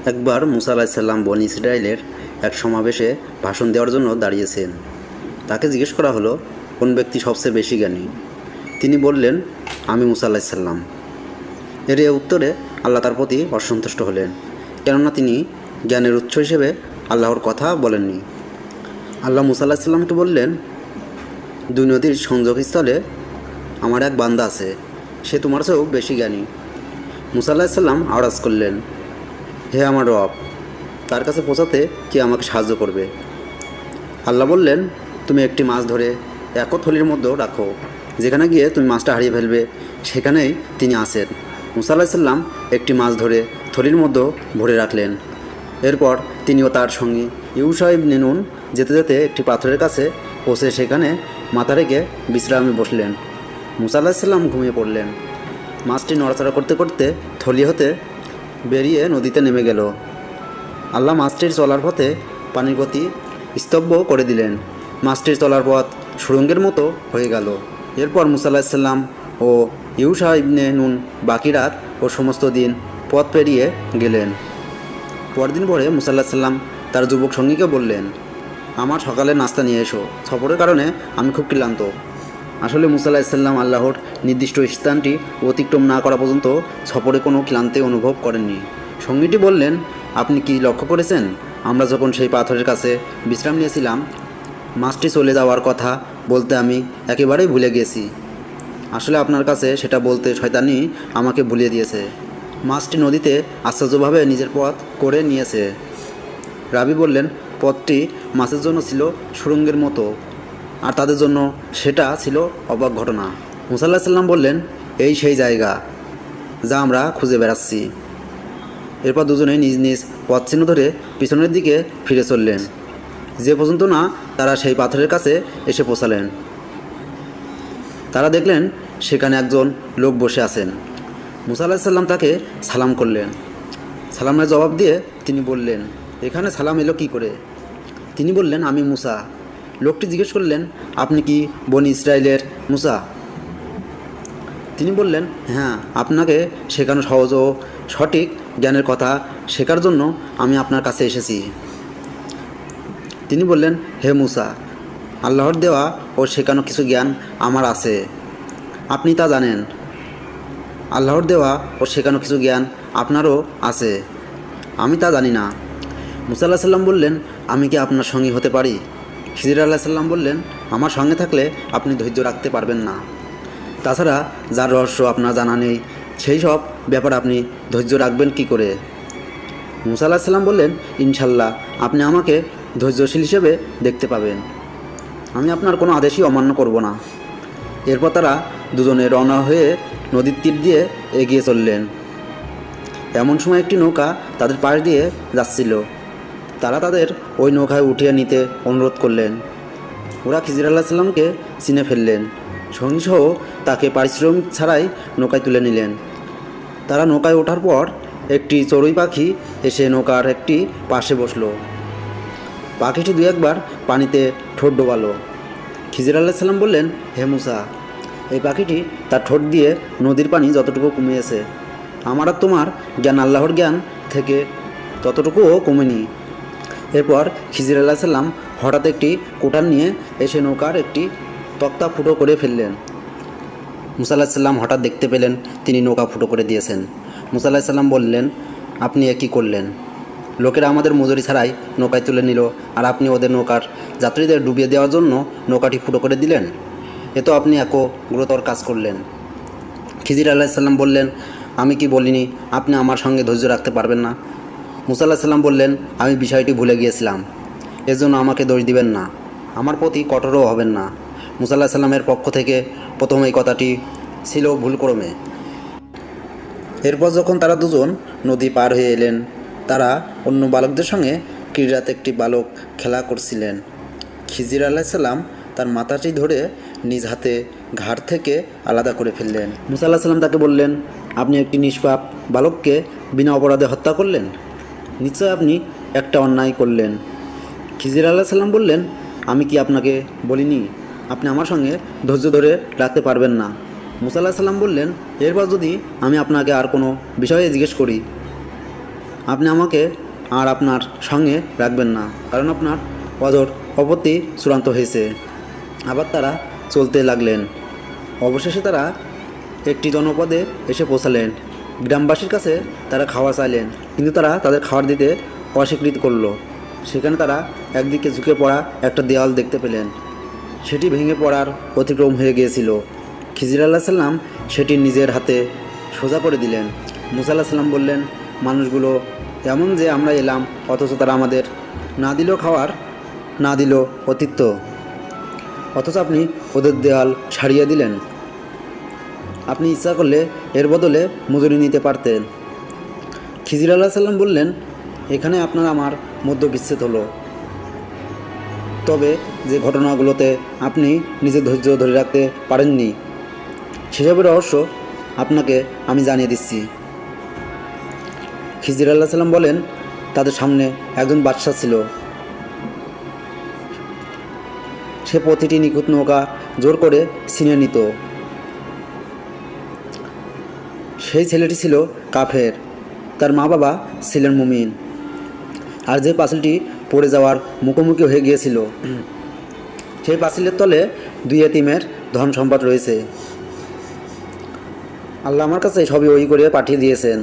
একবার মুসা আলাইহিস সালাম বনী ইসরাইলের এক সমাবেশে ভাষণ দেওয়ার জন্য দাঁড়িয়েছেন। তাকে জিজ্ঞেস করা হলো, কোন ব্যক্তি সবচেয়ে বেশি জ্ঞানী? তিনি বললেন, আমি মুসা আলাইহিস সালাম। এর উত্তরে আল্লাহ তার প্রতি অসন্তুষ্ট হলেন, কেননা তিনি জ্ঞানের উৎস হিসেবে আল্লাহর কথা বলেননি। আল্লাহ মুসা আলাইহিস সালামকে বললেন, দুই নদীর সংযোগস্থলে আমার এক বান্দা আছে, সে তোমার চেয়েও বেশি জ্ঞানী। মুসা আলাইহিস সালাম আওয়াজ করলেন, হে আমার রব, তার কাছে পৌঁছাতে কে আমাকে সাহায্য করবে? আল্লাহ বললেন, তুমি একটি মাছ ধরে এক থলির মধ্যে রাখো, যেখানে গিয়ে তুমি মাছটা হারিয়ে ফেলবে সেখানেই তিনি আছেন। মুসা আলাইহিস সালাম একটি মাছ ধরে থলির মধ্যে ভরে রাখলেন। এরপর তিনিও তার সঙ্গী ইউশা ইবনে নুন যেতে যেতে একটি পাথরের কাছে পৌঁছে সেখানে মাথা রেখে বিশ্রামে বসলেন। মুসা আলাইহিস সালাম ঘুমিয়ে পড়লেন। মাছটি নড়াচড়া করতে করতে থলি হতে বেরিয়ে নদীতে নেমে গেল। আল্লাহ মাছটির চলার পথে পানির গতি স্তব্ধ করে দিলেন। মাছটির চলার পথ সুড়ঙ্গের মতো হয়ে গেল। এরপর মুসা আলাইহিস সালাম ও ইউশা ইবনে নুন বাকি রাত ও সমস্ত দিন পথ পেরিয়ে গেলেন। পরদিন ভোরে মুসা আলাইহিস সালাম তার যুবক সঙ্গীকে বললেন, আমার সকালে নাস্তা নিয়ে এসো, সফরের কারণে আমি খুব ক্লান্ত। আসলে মুসা আলাইহিস সালাম আল্লাহর নির্দিষ্ট স্থানটি অতিক্রম না করা পর্যন্ত সফরে কোনো ক্লান্তি অনুভব করেননি। সঙ্গীটি বললেন, আপনি কি লক্ষ্য করেছেন, আমরা যখন সেই পাথরের কাছে বিশ্রাম নিয়েছিলাম, মাছটি চলে যাওয়ার কথা বলতে আমি একেবারেই ভুলে গিয়েছি। আসলে আপনার কাছে সেটা বলতে শয়তানই আমাকে ভুলিয়ে দিয়েছে। মাছটি নদীতে আশ্চর্যভাবে নিজের পথ করে নিয়েছে। রাবি বললেন, পথটি মাছের জন্য ছিল সুড়ঙ্গের মতো, আর তাদের জন্য সেটা ছিল অবাক ঘটনা। মুসা আলাইহিস সালাম বললেন, এই সেই জায়গা যা আমরা খুঁজে বেড়াচ্ছি। এরপর দুজনেই নিজ নিজ পথ চিহ্ন ধরে পিছনের দিকে ফিরে চললেন, যে পর্যন্ত না তারা সেই পাথরের কাছে এসে পৌঁছালেন। তারা দেখলেন সেখানে একজন লোক বসে আছেন। মুসা আলাইহিস সালাম তাকে সালাম করলেন। সালামের জবাব দিয়ে তিনি বললেন, এখানে সালাম এলো কী করে? তিনি বললেন, আমি মুসা। লোকটি জিজ্ঞেস করলেন, আপনি কি বনী ইসরাইলের মুসা? তিনি বললেন, হ্যাঁ, আপনাকে শেখানো সহজ ও সঠিক জ্ঞানের কথা শেখার জন্য আমি আপনার কাছে এসেছি। তিনি বললেন, হে মুসা, আল্লাহর দেওয়া ও শেখানো কিছু জ্ঞান আমার আছে, আপনি তা জানেন। আল্লাহর দেওয়া ও শেখানো কিছু জ্ঞান আপনারও আছে, আমি তা জানি না। মুসা আলাইহিস সালাম বললেন, আমি কি আপনার সঙ্গী হতে পারি? খিজির আলাইহিস সালাম বললেন, আমার সঙ্গে থাকলে আপনি ধৈর্য রাখতে পারবেন না। তাছাড়া যার রহস্য আপনার জানা নেই, সেই সব ব্যাপার আপনি ধৈর্য রাখবেন কি করে? মুসা আলাইহিস সালাম বললেন, ইনশাল্লাহ আপনি আমাকে ধৈর্যশীল হিসেবে দেখতে পাবেন। আমি আপনার কোনো আদেশই অমান্য করব না। এরপর তারা দুজনে রওনা হয়ে নদীর তীর দিয়ে এগিয়ে চললেন। এমন সময় একটি নৌকা তাদের পাশ দিয়ে যাচ্ছিল। তারা তাদের ওই নৌকায় উঠিয়ে নিতে অনুরোধ করলেন। ওরা খিজির আলাইহিস সালামকে চিনে ফেললেন। সঙ্গীসহ তাকে পারিশ্রমিক ছাড়াই নৌকায় তুলে নিলেন। তারা নৌকায় ওঠার পর একটি চড়ুই পাখি এসে নৌকার একটি পাশে বসলো। পাখিটি দু একবার পানিতে ঠোঁট ডোবালো। খিজির আলাইহিস সালাম বললেন, হে মুসা, এই পাখিটি তার ঠোঁট দিয়ে নদীর পানি যতটুকু কমিয়েছে, আমার আর তোমার জ্ঞান আল্লাহর জ্ঞান থেকে ততটুকুও কমেনি। এরপর খিজির আলাইহিস সালাম হঠাৎ একটি কোটান নিয়ে এসে নৌকার একটি তক্তা ফুটো করে ফেললেন। মুসা আলাইহিস সালাম হঠাৎ দেখতে পেলেন তিনি নৌকা ফুটো করে দিয়েছেন। মুসা আলাইহিস সালাম বললেন, আপনি এ কী করলেন? লোকেরা আমাদের মজুরি ছাড়াই নৌকায় তুলে নিল, আর আপনি ওদের নৌকার যাত্রীদের ডুবিয়ে দেওয়ার জন্য নৌকাটি ফুটো করে দিলেন। এ তো আপনি এক গুরুতর কাজ করলেন। খিজির আলাইহিস সালাম বললেন, আমি কি বলিনি আপনি আমার সঙ্গে ধৈর্য রাখতে পারবেন না? মুসা আলাইহিস সালাম বললেন, আমি বিষয়টি ভুলে গিয়েছিলাম, এজন্য আমাকে দোষ দিবেন না, আমার প্রতি কঠোরও হবেন না। মুসা আলাইহিস সালামের পক্ষ থেকে প্রথম এই কথাটি ছিল ভুলক্রমে। এরপর যখন তারা দুজন নদী পার হয়ে এলেন, তারা অন্য বালকদের সঙ্গে ক্রীড়াতে একটি বালক খেলা করছিলেন। খিজির আলাইহিস সালাম তার মাথাটি ধরে নিজ হাতে ঘাড় থেকে আলাদা করে ফেললেন। মুসা আলাইহিস সালাম তাকে বললেন, আপনি একটি নিষ্পাপ বালককে বিনা অপরাধে হত্যা করলেন, নিশ্চয় আপনি একটা অন্যায় করলেন। খিজির আলাইহিস সালাম বললেন, আমি কি আপনাকে বলিনি আপনি আমার সঙ্গে ধৈর্য ধরে রাখতে পারবেন না? মুসা আলাইহিস সালাম বললেন, এরপর যদি আমি আপনাকে আর কোনো বিষয়ে জিজ্ঞেস করি, আপনি আমাকে আর আপনার সঙ্গে রাখবেন না, কারণ আপনার অজর অপত্তি চূড়ান্ত হয়েছে। আবার তারা চলতে লাগলেন। অবশেষে তারা একটি জনপদে এসে পৌঁছালেন। গ্রামবাসীর কাছে তারা খাওয়া চাইলেন, কিন্তু তারা তাদের খাবার দিতে অস্বীকৃতি করলো। সেখানে তারা একদিকে ঝুঁকে পড়া একটা দেওয়াল দেখতে পেলেন। সেটি ভেঙে পড়ার অতিক্রম হয়ে গিয়েছিল। খিজির আলাহ সাল্লাম সেটি নিজের হাতে সোজা করে দিলেন। মুসা আলাহ সাল্লাম বললেন, মানুষগুলো এমন যে আমরা এলাম অথচ তারা আমাদের না দিল খাওয়ার, না দিল অতিথ্য, অথচ আপনি ওদের দেওয়াল ছাড়িয়ে দিলেন। আপনি ইচ্ছা করলে এর বদলে মজুরি নিতে পারতেন। খিজির আলাহ সাল্লাম বললেন, এখানে আপনার আমার মধ্য বিচ্ছেদ হলো, তবে যে ঘটনাগুলোতে আপনি নিজের ধৈর্য ধরে রাখতে পারেননি সেসবের রহস্য আপনাকে আমি জানিয়ে দিচ্ছি। খিজির আলাহ সাল্লাম বলেন, তাদের সামনে একজন বাদশা ছিল। সে প্রতিটি নিখুঁত নৌকা জোর করে ছিনিয়ে নিত। সেই ছেলেটি ছিল কাফের, তার মা বাবা ছিলেন মুমিন। আর যে পাঁচিলটি পড়ে যাওয়ার মুখোমুখি হয়ে গিয়েছিল, সেই পাঁচিলের তলে দুই এতিমের ধন সম্পদ রয়েছে। আল্লাহ আমার কাছে সবই ওই করে পাঠিয়ে দিয়েছেন।